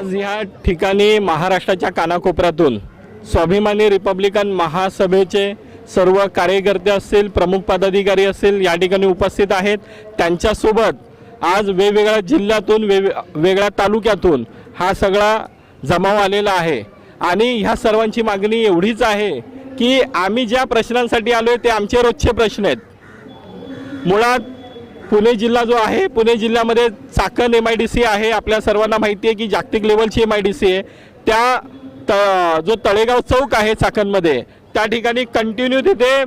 आज ह्या ठिकाणी महाराष्ट्राच्या कानाकोपऱ्यातून स्वाभिमानी रिपब्लिकन महासभेचे सर्व कार्यकर्ते असतील, प्रमुख पदाधिकारी असतील या ठिकाणी उपस्थित आहेत। त्यांच्यासोबत आज वेगवेगळ्या जिल्ह्यातून वेगवेगळ्या तालुक्यातून हा सगळा जमाव आलेला आहे आणि ह्या सर्वांची मागणी एवढीच आहे की आम्ही ज्या प्रश्नांसाठी आलोय ते आमचे रोजचे प्रश्न आहेत। मुळात पुणे जिल्हा जो आहे, पुणे जिल्ह्यामध्ये चाकण MIDC आहे, आपल्या सर्वांना माहिती आहे की जागतिक लेवलची MIDC आहे। त्या जो तळेगाव चौक आहे चाकणमध्ये, त्या ठिकाणी कंटिन्यू तिथे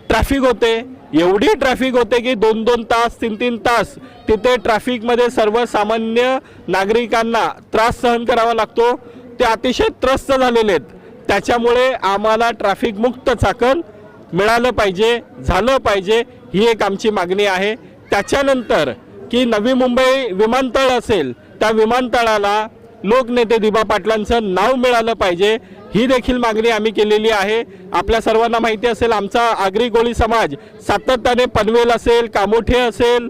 ट्रॅफिक होते, एवढी ट्रॅफिक होते की 2-2 तास 3-3 तास तिथे ट्रॅफिकमध्ये सर्वसामान्य नागरिकांना त्रास सहन करावा लागतो। ते अतिशय त्रस्त झालेले आहेत। त्याच्यामुळे आम्हाला ट्रॅफिक मुक्त चाकण मिळालं पाहिजे, झालं पाहिजे, ही एक आमची मागणी आहे। त्याच्यानंतर की नवी मुंबई विमानतळ असेल, त्या विमानतळाला लोकनेते दिबा पाटलांचं नाव मिळालं पाहिजे, ही देखील मागणी आम्ही केलेली आहे। आपल्या सर्वांना माहिती असेल आमचा आगरी कोळी समाज सातत्याने पनवेल असेल, कामोठे असेल,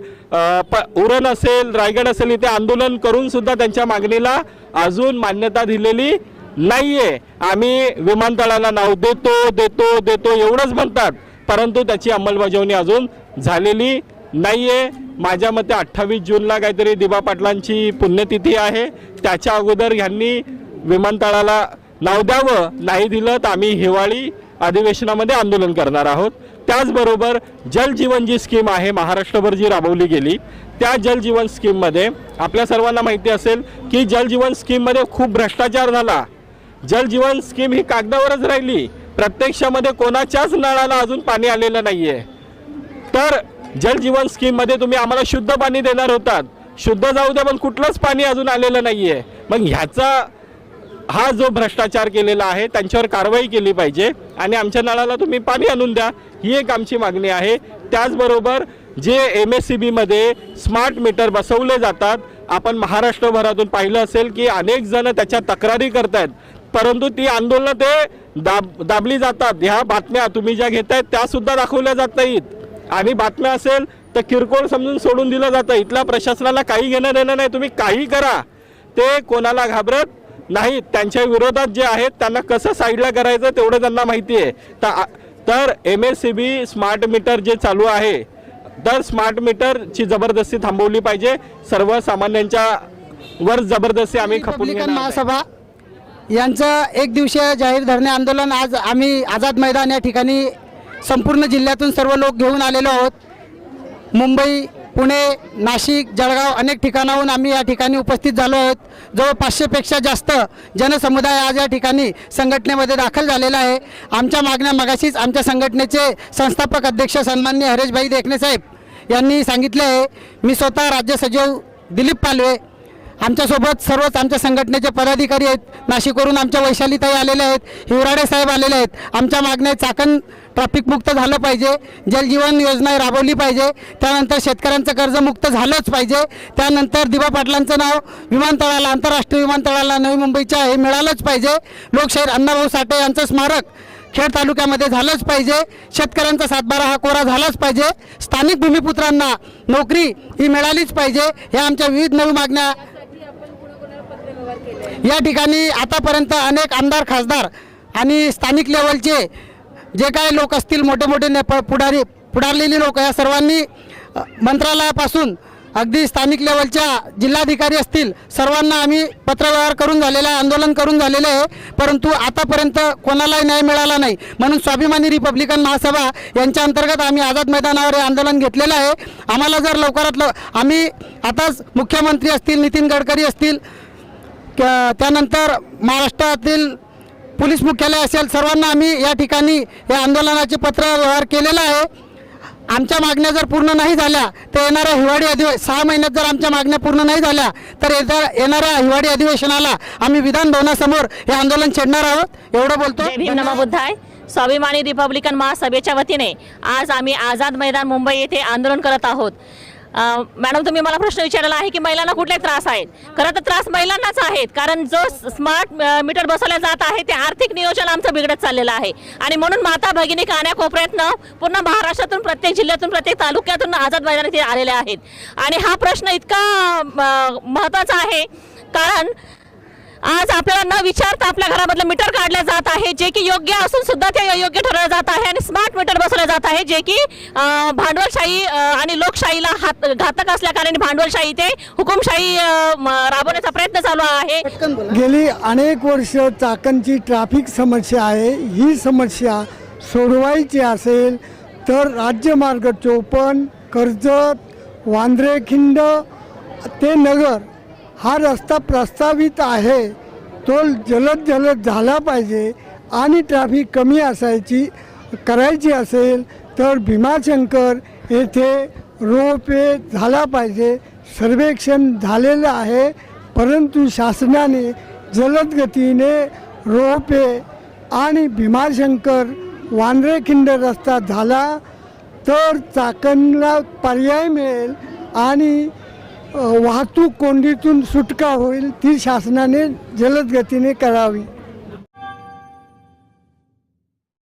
उरण असेल, रायगड असेल इथे आंदोलन करून सुद्धा त्यांच्या मागणीला अजून मान्यता दिलेली नाहीये। आम्ही विमानतळाला नाव देतो देतो देतो एवढंच म्हणतात, परंतु त्याची अंमलबजावणी अजून झालेली नाहीये। माझ्या मते 28 जूनला काहीतरी दिबा पाटलांची पुण्यतिथी आहे, त्याच्या अगोदर यांनी विमानतळाला नाव द्यावं, नाही दिलं तर आम्ही हिवाळी अधिवेशनामध्ये आंदोलन करणार आहोत। त्याचबरोबर जल जीवन जी स्कीम आहे महाराष्ट्रभर जी राबवली गेली, त्या जल जीवन स्कीममध्ये आपल्या सर्वांना माहिती असेल की जल जीवन स्कीममध्ये खूप भ्रष्टाचार झाला। जल जीवन स्कीम ही कागदावरच राहिली, प्रत्यक्षामध्ये कोणाच्याच नळाला अजून पाणी आलेलं नाहीये। तर जल जीवन स्कीममध्ये तुम्ही आम्हाला शुद्ध पाणी देणार होतात, शुद्ध जाऊ द्या पण कुठलंच पाणी अजून आलेलं नाहीये। मग ह्याचा हा जो भ्रष्टाचार केलेला आहे त्यांच्यावर कारवाई केली पाहिजे आणि आमच्या नळाला तुम्ही पाणी आणून द्या, ही एक आमची मागणी आहे। त्याचबरोबर जे MSCB मध्ये स्मार्ट मीटर बसवले जातात, आपण महाराष्ट्रभरातून पाहिलं असेल की अनेक जण त्याच्या तक्रारी करतायत, परंतु ती आंदोलनं ते दाबली जातात। ह्या बातम्या तुम्ही ज्या घेतायत त्या सुद्धा दाखवल्या जात नाहीत आणि बातम्या असेल तर किरकोळ समजून सोडून दिलं जातं। इथल्या प्रशासनाला काही घेणं देणं नाही, तुम्ही काही करा, ते कोणाला घाबरत नाही। त्यांच्या विरोधात जे आहेत त्यांना कसं साईडला करायचं तेवढं त्यांना माहिती आहे। तर MSCB स्मार्ट मीटर जे चालू आहे, तर स्मार्ट मीटरची जबरदस्ती थांबवली पाहिजे। सर्वसामान्यांच्या वर जबरदस्ती आम्ही खपून घेणार नाही। महासभा यांचं एक दिवसीय जाहीर धरणे आंदोलन आज आम्ही आझाद मैदान या ठिकाणी संपूर्ण जिल्ह्यातून सर्व लोक घेऊन आलेलो आहोत। मुंबई, पुणे, नाशिक, जळगाव अनेक ठिकाणाहून आम्ही या ठिकाणी उपस्थित झालो आहोत। जवळ 500पेक्षा जास्त जनसमुदाय आज या ठिकाणी संघटनेमध्ये दाखल झालेला आहे। आमच्या मागण्या मगाशीच आमच्या संघटनेचे संस्थापक अध्यक्ष सन्माननीय हरेशभाई देखणे साहेब यांनी सांगितले आहे। मी स्वतः राज्य सचिव दिलीप पालवे, आमच्यासोबत सर्वच आमच्या संघटनेचे पदाधिकारी आहेत, नाशिकवरून आमच्या वैशालीताई आलेल्या आहेत, हिवराडे साहेब आलेले आहेत। आमच्या मागण्या चाकण ट्रॅफिक मुक्त झालं पाहिजे, जलजीवन योजना राबवली पाहिजे, त्यानंतर शेतकऱ्यांचं कर्जमुक्त झालंच पाहिजे, त्यानंतर दिबा पाटलांचं नाव विमानतळाला, आंतरराष्ट्रीय विमानतळाला नवी मुंबईच्या हे मिळालंच पाहिजे, लोकशाहीर अण्णाभाऊ साठे यांचं स्मारक खेड तालुक्यामध्ये झालंच पाहिजे, शेतकऱ्यांचा 7/12 हा कोरा झालाच पाहिजे, स्थानिक भूमिपुत्रांना नोकरी ही मिळालीच पाहिजे। ह्या आमच्या विविध नवी मागण्या या ठिकाणी आतापर्यंत अनेक आमदार, खासदार आणि स्थानिक लेवलचे जे काही लोक असतील, मोठे मोठे पुढारलेली लोक, या सर्वांनी मंत्रालयापासून अगदी स्थानिक लेवलच्या जिल्हाधिकारी असतील सर्वांना आम्ही पत्रव्यवहार करून झालेला आहे, आंदोलन करून झालेलं आहे, परंतु आतापर्यंत कोणालाही न्याय मिळाला नाही। म्हणून स्वाभिमानी रिपब्लिकन महासभा यांच्या अंतर्गत आम्ही आझाद मैदानावर हे आंदोलन घेतलेलं आहे। आम्हाला जर लवकरात आम्ही आताच मुख्यमंत्री असतील, नितीन गडकरी असतील, त्यानंतर महाराष्ट्रातील पोलीस मुख्यालय असेल, सर्वांना आम्ही या ठिकाणी या आंदोलनाचे पत्र व्यवहार केलेला आहे। आमच्या मागण्या जर पूर्ण नाही झाल्या तर येणाऱ्या हिवाळी 6 महिन्यात जर आमच्या मागण्या पूर्ण नाही झाल्या तर येणाऱ्या हिवाळी अधिवेशनाला आम्ही विधान भवनासमोर हे आंदोलन छेडणार आहोत, एवढं बोलतो। जय भीम, नमो बुद्धाय। स्वाभिमानी रिपब्लिकन महासभेच्या वतीने आज आम्ही आझाद मैदान मुंबई येथे आंदोलन करत आहोत। मॅडम, तुम्ही मला प्रश्न विचारला आहे की महिलांना कुठले त्रास आहेत? खरं तर त्रास महिलांनाच आहेत, कारण जो स्मार्ट मीटर बसवले जात आहे ते आर्थिक नियोजन आमचं बिघडत चाललेलं आहे आणि म्हणून माता भगिनी कानाकोपऱ्यातनं पूर्ण महाराष्ट्रातून, प्रत्येक जिल्ह्यातून, प्रत्येक तालुक्यातून आझाद मैदानात आलेले आहेत। आणि हा प्रश्न इतका महत्त्वाचा आहे कारण आज आपल्याला न विचारता आपल्या घरामधलं मीटर काढलं जात आहे, जे की योग्य असून सुद्धा ते अयोग्य ठरवलं जात आहे आणि स्मार्ट मीटर बसवलं जात आहे, जे की भांडवलशाही आणि लोकशाहीला घातक असल्या कारणाने भांडवलशाही ते हुकुमशाही राबवण्याचा प्रयत्न चालू आहे. गेली अनेक वर्ष चाकणची ट्रॅफिक समस्या आहे. ही समस्या सोडवायची असेल तर राज्यमार्ग 54 कर्जत वांद्रेखिंड ते नगर हा रस्ता प्रस्तावित आहे, तो जलद झाला पाहिजे. आणि ट्रॅफिक कमी करायची असेल तर भीमाशंकर येथे रोपवे झाला पाहिजे. सर्वेक्षण झालेलं आहे, परंतु शासनाने जलद गतीने रोपवे आणि भीमाशंकर वांद्रेखिंड रस्ता झाला तर चाकणला पर्याय मिळेल आणि वाहतूक कोंडीतून सुटका होईल. ती शासनाने जलद गतीने करावी.